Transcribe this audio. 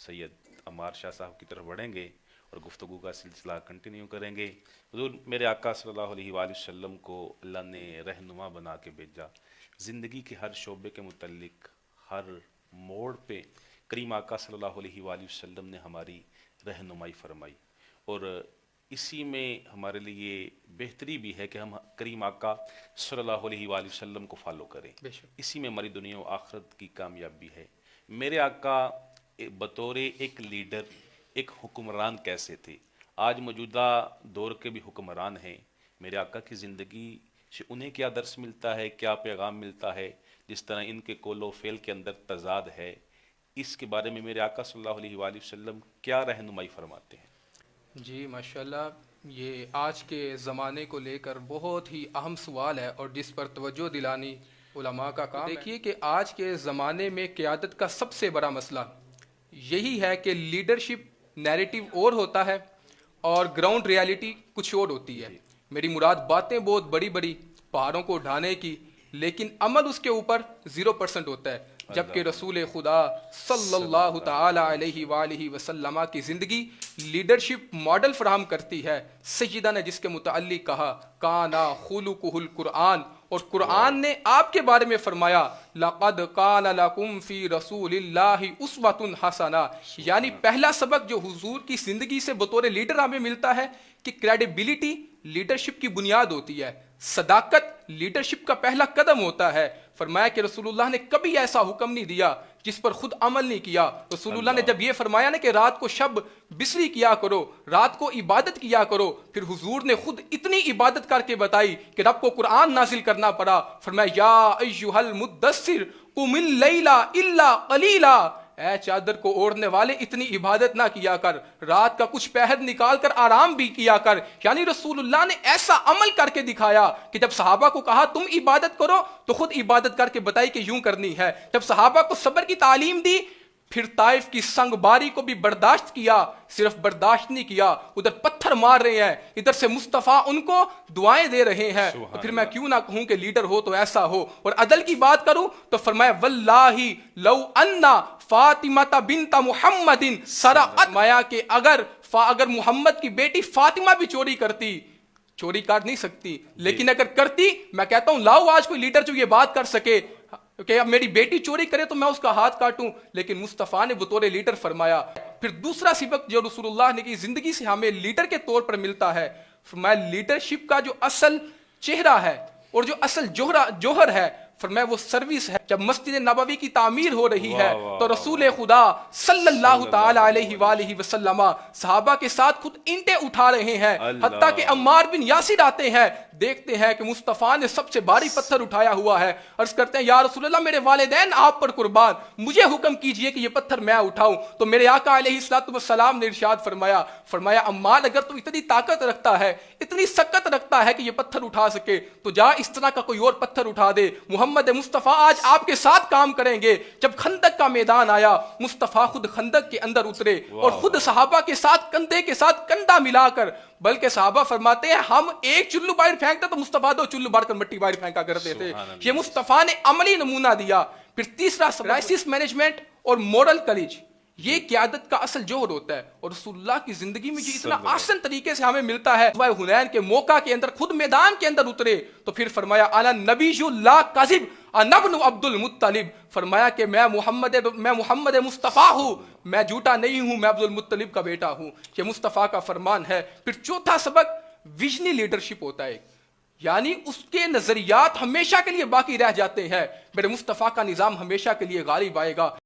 سید عمار شاہ صاحب کی طرف بڑھیں گے اور گفتگو کا سلسلہ کنٹینیو کریں گے۔ حضور میرے آقا صلی اللہ علیہ وآلہ وسلم کو اللہ نے رہنما بنا کے بھیجا، زندگی کے ہر شعبے کے متعلق ہر موڑ پہ کریم آقا صلی اللہ علیہ وآلہ وسلم نے ہماری رہنمائی فرمائی، اور اسی میں ہمارے لیے بہتری بھی ہے کہ ہم کریم آقا صلی اللہ علیہ وآلہ وسلم کو فالو کریں، اسی میں ہماری دنیا و آخرت کی کامیابی ہے۔ میرے آقا بطور ایک لیڈر، ایک حکمران کیسے تھے؟ آج موجودہ دور کے بھی حکمران ہیں، میرے آقا کی زندگی سے انہیں کیا درس ملتا ہے، کیا پیغام ملتا ہے؟ جس طرح ان کے قول و فعل کے اندر تضاد ہے، اس کے بارے میں میرے آقا صلی اللہ علیہ وآلہ وسلم کیا رہنمائی فرماتے ہیں؟ جی ماشاءاللہ، یہ آج کے زمانے کو لے کر بہت ہی اہم سوال ہے اور جس پر توجہ دلانی علماء کا کام ہے۔ دیکھیے کہ آج کے زمانے میں قیادت کا سب سے بڑا مسئلہ یہی ہے کہ لیڈرشپ نیریٹو اور ہوتا ہے اور گراؤنڈ ریالٹی کچھ اور ہوتی ہے۔ میری مراد باتیں بہت بڑی بڑی پہاڑوں کو اٹھانے کی، لیکن عمل اس کے اوپر 0% ہوتا ہے، جبکہ رسول خدا صلی اللہ تعالی علیہ وآلہ وسلم کی زندگی لیڈرشپ ماڈل فراہم کرتی ہے۔ سیدہ نے جس کے متعلق کہا کانا خلقہ القرآن، اور قرآن نے آپ کے بارے میں فرمایا لقد کان لکم فی رسول اللہ اسوۃ حسنہ، یعنی پہلا سبق جو حضور کی زندگی سے بطور لیڈر ہمیں ملتا ہے کہ کریڈیبلٹی لیڈرشپ کی بنیاد ہوتی ہے، صداقت لیڈرشپ کا پہلا قدم ہوتا ہے۔ فرمایا کہ رسول اللہ نے کبھی ایسا حکم نہیں دیا جس پر خود عمل نہیں کیا۔ رسول اللہ نے جب یہ فرمایا نا کہ رات کو شب بسری کیا کرو، رات کو عبادت کیا کرو، پھر حضور نے خود اتنی عبادت کر کے بتائی کہ رب کو قرآن نازل کرنا پڑا۔ فرمایا یا ایھا المدثر قم اللیل الا قلیلا، اے چادر کو اوڑھنے والے اتنی عبادت نہ کیا کر، رات کا کچھ پہر نکال کر آرام بھی کیا کر۔ یعنی رسول اللہ نے ایسا عمل کر کے دکھایا کہ جب صحابہ کو کہا تم عبادت کرو تو خود عبادت کر کے بتائی کہ یوں کرنی ہے۔ جب صحابہ کو صبر کی تعلیم دی، پھر طائف کی سنگ باری کو بھی برداشت کیا، صرف برداشت نہیں کیا، ادھر پتھر مار رہے ہیں، ادھر سے مصطفیٰ ان کو دعائیں دے رہے ہیں، تو پھر میں کیوں نہ کہوں کہ لیڈر ہو تو ایسا ہو۔ اور عدل کی بات کروں تو فرمایا واللہ لو انا فاطمہ بنت محمد سرقت، فرمایا کہ اگر محمد کی بیٹی فاطمہ بھی چوری کرتی، چوری کر نہیں سکتی لیکن اگر کرتی، میں کہتا ہوں لاؤ آج کوئی لیڈر جو یہ بات کر سکے کہ اب میری بیٹی چوری کرے تو میں اس کا ہاتھ کاٹوں، لیکن مصطفیٰ نے بطور لیڈر فرمایا۔ پھر دوسرا سبق جو رسول اللہ نے کی زندگی سے ہمیں لیڈر کے طور پر ملتا ہے، فرمایا لیڈرشپ کا جو اصل چہرہ ہے اور جو اصل جوہر ہے، فرمایا وہ سروس ہے۔ جب مسجد نبوی کی تعمیر ہو رہی ہے تو رسول خدا صلی اللہ تعالی علیہ وآلہ وسلم صحابہ کے ساتھ خود اینٹیں اٹھا رہے ہیں، حتیٰ کہ عمار بن یاسر آتے ہیں، دیکھتے ہیں کہ مصطفیٰ نے سب سے بھاری پتھر اٹھایا ہوا ہے، عرض کرتے ہیں یا رسول اللہ میرے والدین آپ پر قربان، مجھے حکم کیجئے کہ یہ پتھر میں اٹھاؤں۔ تو میرے آقا علیہ السلام نے ارشاد فرمایا عمار اگر تو اتنی طاقت رکھتا ہے، اتنی سکت رکھتا ہے کہ یہ پتھر اٹھا سکے تو جا اس طرح کا کوئی اور پتھر اٹھا دے۔ محمد مصطفیٰ آج آپ کے ساتھ کام کریں گے۔ جب خندق کا میدان آیا، مصطفیٰ خود خندق کے اندر اترے اور خود صحابہ کے ساتھ کندھے کے ساتھ کندھا ملا کر، بلکہ صحابہ فرماتے ہیں ہم ایک چلو باہر پھینکتے تو مصطفیٰ 2 چلو بھر کر مٹی باہر پھینکا کرتے تھے۔ یہ مصطفیٰ نے عملی نمونہ دیا۔ پھر تیسرا کرائسس مینجمنٹ اور مورل کریج، یہ قیادت کا اصل جوہر ہوتا ہے، اور رسول اللہ کی زندگی میں یہ اتنا آسان طریقے سے ہمیں ملتا ہے۔ حنین کے موقع کے اندر خود میدان کے اندر اترے تو پھر فرمایا انا نبی لا کذب انا ابن عبد المطلب، فرمایا کہ میں محمد مصطفیٰ ہوں، میں جھوٹا نہیں ہوں، میں عبد المطلب کا بیٹا ہوں۔ یہ مصطفیٰ کا فرمان ہے۔ پھر چوتھا سبق ویژنی لیڈرشپ ہوتا ہے، یعنی اس کے نظریات ہمیشہ کے لیے باقی رہ جاتے ہیں۔ میرے مصطفیٰ کا نظام ہمیشہ کے لیے غالب آئے گا۔